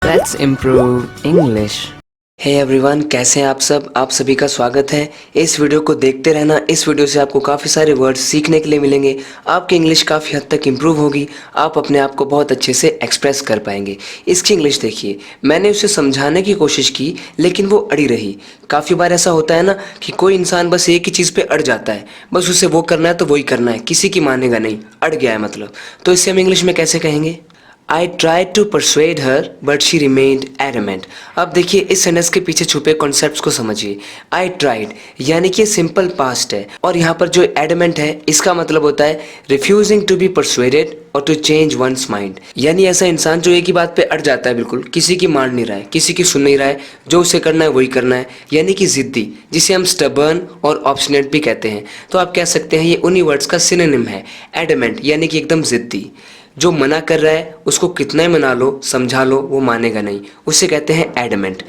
Let's improve English. Hey everyone, कैसे हैं आप सब? आप सभी का स्वागत है। इस वीडियो को देखते रहना। इस वीडियो से आपको काफ़ी सारे वर्ड्स सीखने के लिए मिलेंगे। आपकी इंग्लिश काफ़ी हद तक इम्प्रूव होगी। आप अपने आप को बहुत अच्छे से एक्सप्रेस कर पाएंगे। इसकी इंग्लिश देखिए, मैंने उसे समझाने की कोशिश की लेकिन वो अड़ी रही। काफ़ी बार ऐसा होता है ना कि कोई इंसान बस एक ही चीज़ पे अड़ जाता है, बस उसे वो करना है तो वही करना है, किसी की मानेगा नहीं, अड़ गया है मतलब। तो इसे हम इंग्लिश में कैसे कहेंगे? I tried to persuade her, but she remained adamant. अब देखिए, इस सेंटेंस के पीछे छुपे कॉन्सेप्ट्स को समझिए। I tried यानी कि सिंपल पास्ट है, और यहाँ पर जो adamant है इसका मतलब होता है refusing to be persuaded और to change one's mind। यानी ऐसा इंसान जो एक ही बात पे अड़ जाता है, बिल्कुल किसी की मान नहीं रहा है, किसी की सुन नहीं रहा है, जो उसे करना है वही करना है, यानी कि जिद्दी, जिसे हम stubborn और obstinate भी कहते हैं। तो आप कह सकते हैं ये उन्हीं वर्ड्स का सिनोनिम है। adamant यानी कि एकदम जिद्दी। जो मना कर रहा है उसको कितना ही मना लो, समझा लो, वो मानेगा नहीं, उसे कहते हैं एडमेंट।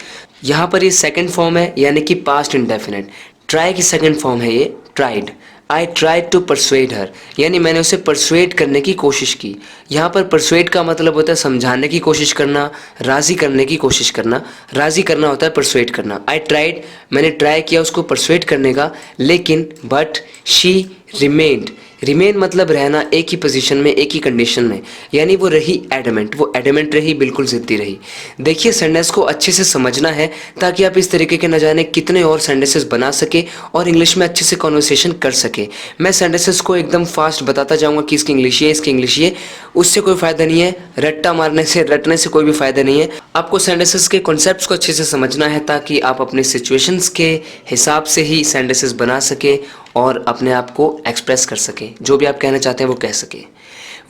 यहाँ पर ये सेकंड फॉर्म है, यानी कि पास्ट इंडेफिनिट। ट्राई की सेकंड फॉर्म है ये tried. I tried to persuade her, यानी मैंने उसे परसुएड करने की कोशिश की। यहाँ पर परसुएड का मतलब होता है समझाने की कोशिश करना, राज़ी करने की कोशिश करना। राज़ी करना होता है परसुएड करना। आई ट्राइड, मैंने ट्राई किया उसको परसुएड करने का, लेकिन बट शी रिमेन्ड। रिमेन मतलब रहना, एक ही पोजीशन में, एक ही कंडीशन में, यानी वो रही एडमेंट। वो एडमेंट रही, बिल्कुल जिद्दी रही। देखिए, सेंटेंस को अच्छे से समझना है ताकि आप इस तरीके के न जाने कितने और सेंटेंसेस बना सके और इंग्लिश में अच्छे से कॉन्वर्सेशन कर सके। मैं सेंटेंसेस को एकदम फास्ट बताता जाऊंगा कि इसकी इंग्लिश ये, इसकी इंग्लिश ये, उससे कोई फ़ायदा नहीं है। रट्टा मारने से, रटने से कोई भी फ़ायदा नहीं है। आपको सेंटेंसेस के कॉन्सेप्ट्स को अच्छे से समझना है ताकि आप अपने सिचुएशंस के हिसाब से ही सेंटेंसेस बना सके और अपने आप को एक्सप्रेस कर सके, जो भी आप कहना चाहते हैं वो कह सके।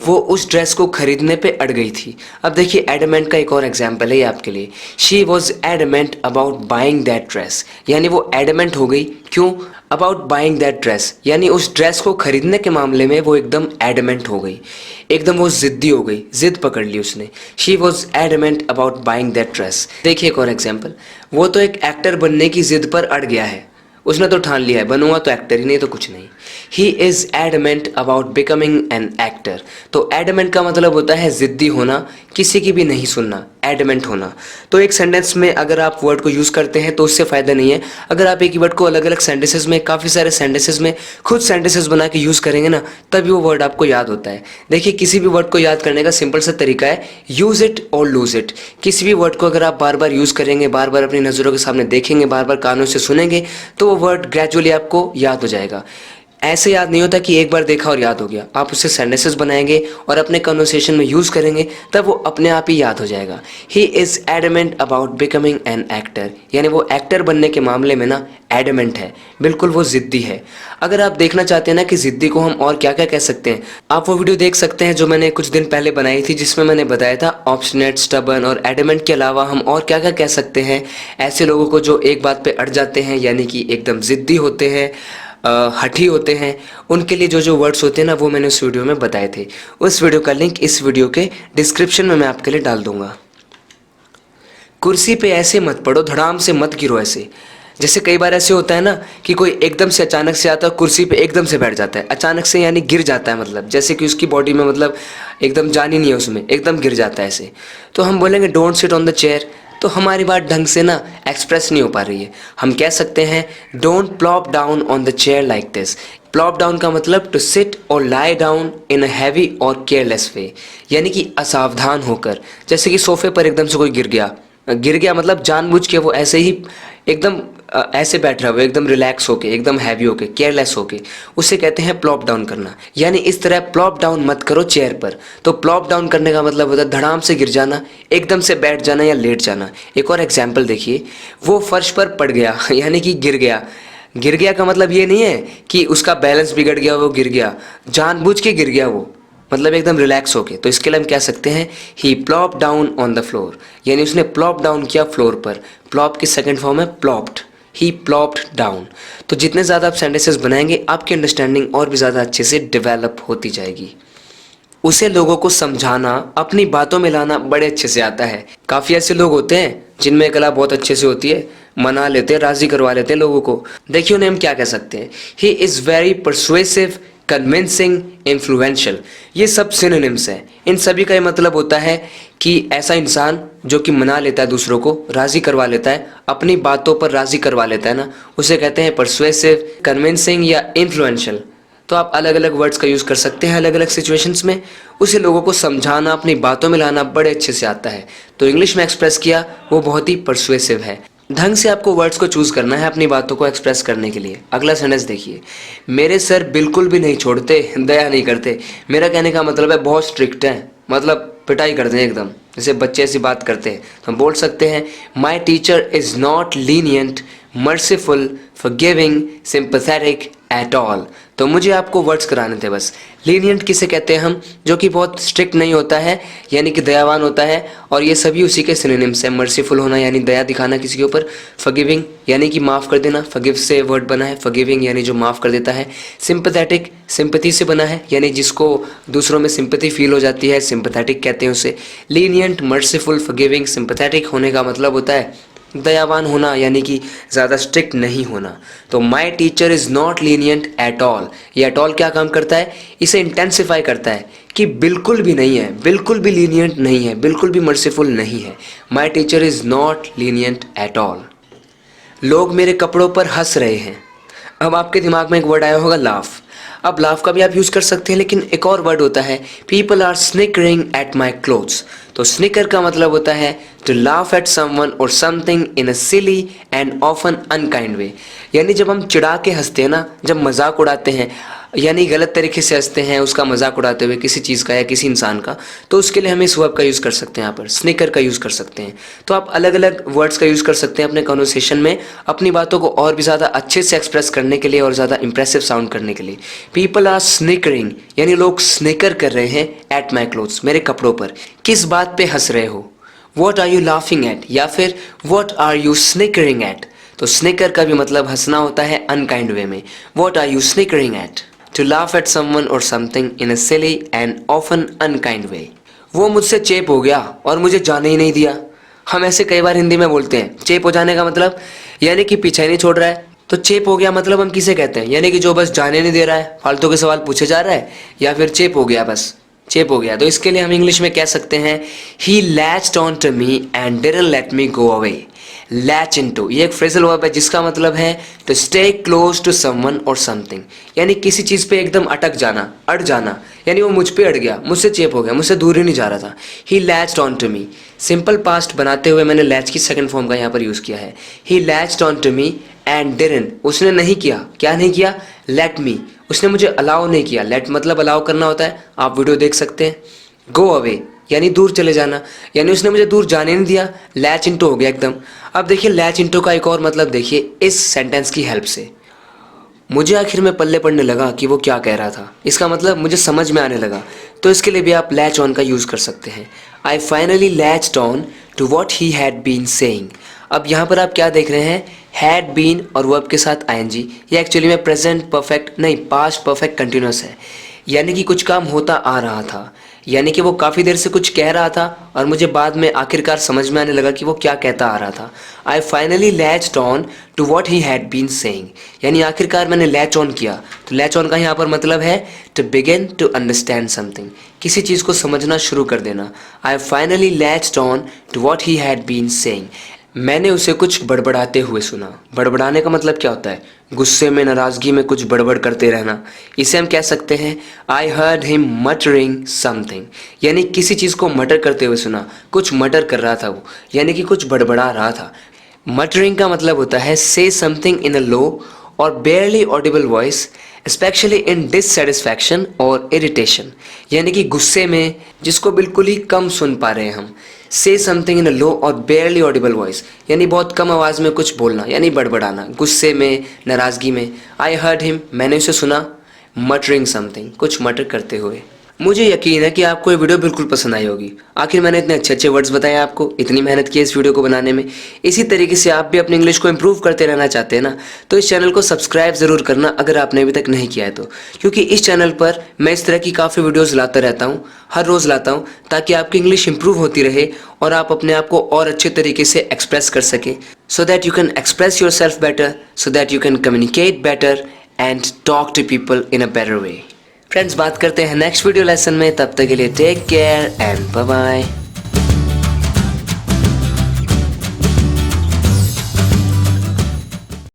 वो उस ड्रेस को खरीदने पे अड़ गई थी। अब देखिए, एडमेंट का एक और एग्जाम्पल है ये आपके लिए। She was adamant about buying that dress, यानी वो एडमेंट हो गई। क्यों? अबाउट बाइंग दैट ड्रेस, यानी उस ड्रेस को खरीदने के मामले में वो एकदम एडमेंट हो गई, एकदम वो जिद्दी हो गई, जिद पकड़ ली उसने। She was adamant about buying that dress. देखिए एक और एग्जाम्पल, वो तो एक एक्टर बनने की जिद पर अड़ गया है। उसने तो ठान लिया है, बनूंगा तो एक्टर ही, नहीं तो कुछ नहीं। He is adamant about becoming an actor. तो एडमेंट का मतलब होता है जिद्दी होना, किसी की भी नहीं सुनना, एडमेंट होना। तो एक सेंटेंस में अगर आप वर्ड को यूज़ करते हैं तो उससे फ़ायदा नहीं है। अगर आप एक ही वर्ड को अलग अलग सेंटेंसेस में, काफ़ी सारे सेंटेंसेस में खुद सेंटेंसेस बना के यूज़ करेंगे ना, तभी वो वर्ड आपको याद होता है। देखिए, किसी भी वर्ड को याद करने का सिंपल सा तरीका है, यूज़ इट और लूज़ इट। किसी भी वर्ड को अगर आप बार बार यूज़ करेंगे, बार बार अपनी नज़रों के सामने देखेंगे, बार बार कानों से सुनेंगे, तो वो वर्ड ग्रेजुअली आपको याद हो जाएगा। ऐसे याद नहीं होता कि एक बार देखा और याद हो गया। आप उससे सेंटेंसेस बनाएंगे और अपने कन्वर्सेशन में यूज़ करेंगे, तब वो अपने आप ही याद हो जाएगा। He is adamant about becoming an actor, यानी वो एक्टर बनने के मामले में ना एडमेंट है, बिल्कुल वो ज़िद्दी है। अगर आप देखना चाहते हैं ना कि ज़िद्दी को हम और क्या क्या कह सकते हैं, आप वो वीडियो देख सकते हैं जो मैंने कुछ दिन पहले बनाई थी, जिसमें मैंने बताया था ऑब्स्टिनेट, स्टबर्न और एडमेंट के अलावा हम और क्या क्या कह सकते हैं ऐसे लोगों को जो एक बात पे अड़ जाते हैं, यानी कि एकदम ज़िद्दी होते हैं, हठी होते हैं। उनके लिए जो जो वर्ड्स होते हैं ना, वो मैंने उस वीडियो में बताए थे। उस वीडियो का लिंक इस वीडियो के डिस्क्रिप्शन में मैं आपके लिए डाल दूंगा। कुर्सी पे ऐसे मत पड़ो, धड़ाम से मत गिरो ऐसे। जैसे कई बार ऐसे होता है ना कि कोई एकदम से अचानक से आता है, कुर्सी पे एकदम से बैठ जाता है, अचानक से, यानी गिर जाता है, मतलब जैसे कि उसकी बॉडी में मतलब एकदम जान ही नहीं है उसमें, एकदम गिर जाता है ऐसे। तो हम बोलेंगे don't sit on the chair, तो हमारी बात ढंग से ना एक्सप्रेस नहीं हो पा रही है। हम कह सकते हैं don't plop down on the chair like this. Plop down का मतलब टू सिट और lie down in a heavy और केयरलेस वे, यानी कि असावधान होकर। जैसे कि सोफे पर एकदम से कोई गिर गया, गिर गया मतलब जानबूझ के वो ऐसे ही एकदम ऐसे बैठ रहा है, वो एकदम रिलैक्स होके, एकदम हैवी होके, केयरलेस होके, उसे कहते हैं प्लॉप डाउन करना। यानी इस तरह प्लॉप डाउन मत करो चेयर पर। तो प्लॉप डाउन करने का मतलब होता है धड़ाम से गिर जाना, एकदम से बैठ जाना या लेट जाना। एक और एग्जाम्पल देखिए, वो फर्श पर पड़ गया, यानी कि गिर गया। गिर गया का मतलब ये नहीं है कि उसका बैलेंस बिगड़ गया, वो गिर गया, जानबूझ के गिर गया वो, मतलब एकदम रिलैक्स होके। तो इसके लिए हम कह सकते हैं he plop down on the floor, यानी उसने प्लॉप डाउन किया फ्लोर पर। प्लॉप की सेकंड फॉर्म है प्लॉप्ड, ही प्लॉप्ड डाउन। तो जितने ज़्यादा आप सेंटेंसेस बनाएंगे, आपकी अंडरस्टैंडिंग और भी ज़्यादा अच्छे से डेवलप होती जाएगी। उसे लोगों को समझाना, अपनी बातों में लाना बड़े अच्छे से आता है। काफ़ी ऐसे लोग होते हैं जिनमें कला बहुत अच्छे से होती है, मना लेते हैं, राज़ी करवा लेते हैं लोगों को। देखिए उन्हें हम क्या कह सकते हैं, he is very persuasive, convincing, influential, ये सब सिनोनिम्स हैं। इन सभी का ये मतलब होता है कि ऐसा इंसान जो कि मना लेता है, दूसरों को राज़ी करवा लेता है, अपनी बातों पर राज़ी करवा लेता है ना, उसे कहते हैं परसुएसिव, कन्विंसिंग या इन्फ्लुएंशियल। तो आप अलग अलग वर्ड्स का यूज़ कर सकते हैं अलग अलग सिचुएशंस में। उसे लोगों को समझाना, अपनी बातों में लाना बड़े अच्छे से आता है। तो इंग्लिश में एक्सप्रेस किया वो बहुत ही परसुएसिव है। ढंग से आपको वर्ड्स को चूज़ करना है अपनी बातों को एक्सप्रेस करने के लिए। अगला सेंटेंस देखिए, मेरे सर बिल्कुल भी नहीं छोड़ते, दया नहीं करते। मेरा कहने का मतलब है बहुत स्ट्रिक्ट है, मतलब पिटाई करते हैं एकदम, जैसे बच्चे ऐसी बात करते हैं। तो हम बोल सकते हैं my teacher is not lenient, merciful, forgiving, sympathetic at all. तो मुझे आपको वर्ड्स कराने थे बस। लीनियंट किसे कहते हैं हम, जो कि बहुत स्ट्रिक्ट नहीं होता है, यानी कि दयावान होता है, और ये सभी उसी के सिनोनिम्स हैं। मर्सीफुल होना यानी दया दिखाना किसी के ऊपर, फॉरगिविंग यानी कि माफ़ कर देना, फॉरगिव से वर्ड बना है, फॉरगिविंग यानी जो माफ़ कर देता है, सिंपैथेटिक सिंपैथी से बना है, यानी जिसको दूसरों में सिंपैथी फील हो जाती है, सिंपैथेटिक कहते हैं उसे। लीनियंट, मर्सीफुल, फॉरगिविंग, सिंपैथेटिक होने का मतलब होता है दयावान होना, यानी कि ज़्यादा स्ट्रिक्ट नहीं होना। तो my teacher is not lenient at all, ये एट ऑल क्या काम करता है, इसे इंटेंसिफाई करता है कि बिल्कुल भी नहीं है, बिल्कुल भी लीनियंट नहीं है, बिल्कुल भी मर्सीफुल नहीं है। My teacher is not lenient at all. लोग मेरे कपड़ों पर हंस रहे हैं। अब आपके दिमाग में एक वर्ड आया होगा लाफ। अब लाफ का भी आप यूज़ कर सकते हैं, लेकिन एक और वर्ड होता है people are snickering at my clothes. तो स्निकर का मतलब होता है टू लाफ एट समवन और something in a silly and often unkind way, यानी जब हम चिढ़ा के हंसते हैं ना, जब मजाक उड़ाते हैं, यानी गलत तरीके से हंसते हैं उसका मजाक उड़ाते हुए किसी चीज़ का या किसी इंसान का, तो उसके लिए हम इस वर्ब का यूज़ कर सकते हैं, यहाँ पर स्निकर का यूज़ कर सकते हैं। तो आप अलग अलग वर्ड्स का यूज़ कर सकते हैं अपने कन्वर्सेशन में, अपनी बातों को और भी ज़्यादा अच्छे से एक्सप्रेस करने के लिए और ज़्यादा इंप्रेसिव साउंड करने के लिए। पीपल आर स्निकरिंग यानी लोग स्निकर कर रहे हैं एट माई क्लोथ्स, मेरे कपड़ों पर। किस बात पे हंस रहे हो, what are you laughing at, या फिर what are you snickering at. तो स्निकर का भी मतलब हंसना होता है अनकाइंड वे में। What are you snickering at, to laugh at someone और something in a silly and often unkind way. वो मुझसे चेप हो गया और मुझे जाने ही नहीं दिया। हम ऐसे कई बार हिंदी में बोलते हैं। चेप हो जाने का मतलब यानी कि पीछा ही नहीं छोड़ रहा है। तो चेप हो गया मतलब हम किसे कहते हैं, यानी कि जो बस जाने नहीं दे रहा है, फालतू के सवाल पूछे जा रहा है, या फिर चेप हो गया, बस चेप हो गया। तो इसके लिए हम इंग्लिश में कह सकते हैं he latched on to me and didn't let me go away. Latch into ये एक फ्रेजल वर्ब है जिसका मतलब है to stay close to someone और समथिंग, यानी किसी चीज़ पे एकदम अटक जाना, अड़ जाना, यानी वो मुझ पे अड़ गया, मुझसे चेप हो गया, मुझसे दूर ही नहीं जा रहा था। He latched on to me, simple past बनाते हुए मैंने लैच की सेकंड फॉर्म का यहाँ पर यूज़ किया है। He latched on to me and didn't, उसने नहीं किया, क्या नहीं किया, लेट मी, उसने मुझे अलाउ नहीं किया। लेट मतलब अलाउ करना होता है, आप वीडियो देख सकते हैं। गो अवे यानी दूर चले जाना, यानी उसने मुझे दूर जाने नहीं दिया। लैच इनटू हो गया एकदम। अब देखिए लैच इनटू का एक और मतलब देखिए इस सेंटेंस की हेल्प से। मुझे आखिर में पल्ले पड़ने लगा कि वो क्या कह रहा था, इसका मतलब मुझे समझ में आने लगा। तो इसके लिए भी आप लैच ऑन का यूज़ कर सकते हैं। I finally latched on to what he had been saying. अब यहाँ पर आप क्या देख रहे हैं, हैड बीन और वर्ब के साथ आईएनजी, ये एक्चुअली में प्रेजेंट परफेक्ट नहीं, पास्ट परफेक्ट कंटिन्यूअस है, यानी कि कुछ काम होता आ रहा था, यानी कि वो काफ़ी देर से कुछ कह रहा था और मुझे बाद में आखिरकार समझ में आने लगा कि वो क्या कहता आ रहा था। I finally latched on to what he had been saying, यानी आखिरकार मैंने लैच ऑन किया। तो लैच ऑन का यहाँ पर मतलब है to begin to understand something, किसी चीज़ को समझना शुरू कर देना। I finally latched on to what he had been saying, मैंने उसे कुछ बड़बड़ाते हुए सुना। बड़बड़ाने का मतलब क्या होता है, गुस्से में, नाराज़गी में कुछ बड़बड़ करते रहना। इसे हम कह सकते हैं I heard him muttering something, यानी किसी चीज़ को मटर करते हुए सुना, कुछ मटर कर रहा था वो, यानी कि कुछ बड़बड़ा रहा था। मटरिंग का मतलब होता है से समथिंग इन अ लो और बेयरली Audible voice specially in dissatisfaction और इरिटेशन, यानी कि गुस्से में जिसको बिल्कुल ही कम सुन पा रहे हैं हम। से समथिंग इन अ लो और बेयरली ऑडिबल वॉइस, यानी बहुत कम आवाज़ में कुछ बोलना, यानी बड़बड़ाना, गुस्से में, नाराज़गी में। आई हर्ड हिम, मैंने उसे सुना, मटरिंग समथिंग, कुछ मटर करते हुए। मुझे यकीन है कि आपको ये वीडियो बिल्कुल पसंद आई होगी। आखिर मैंने इतने अच्छे अच्छे वर्ड्स बताए आपको, इतनी मेहनत की इस वीडियो को बनाने में। इसी तरीके से आप भी अपनी इंग्लिश को इम्प्रूव करते रहना चाहते हैं ना, तो इस चैनल को सब्सक्राइब ज़रूर करना अगर आपने अभी तक नहीं किया है तो, क्योंकि इस चैनल पर मैं इस तरह की काफ़ी वीडियोज़ लाता रहता हूँ, हर रोज़ लाता हूँ, ताकि आपकी इंग्लिश इंप्रूव होती रहे और आप अपने आप को और अच्छे तरीके से एक्सप्रेस कर सकें, so that you can express yourself better, so that you can communicate better and talk to people in a better way. Friends बात करते हैं नेक्स्ट वीडियो लेसन में, तब तक के लिए take care and bye bye.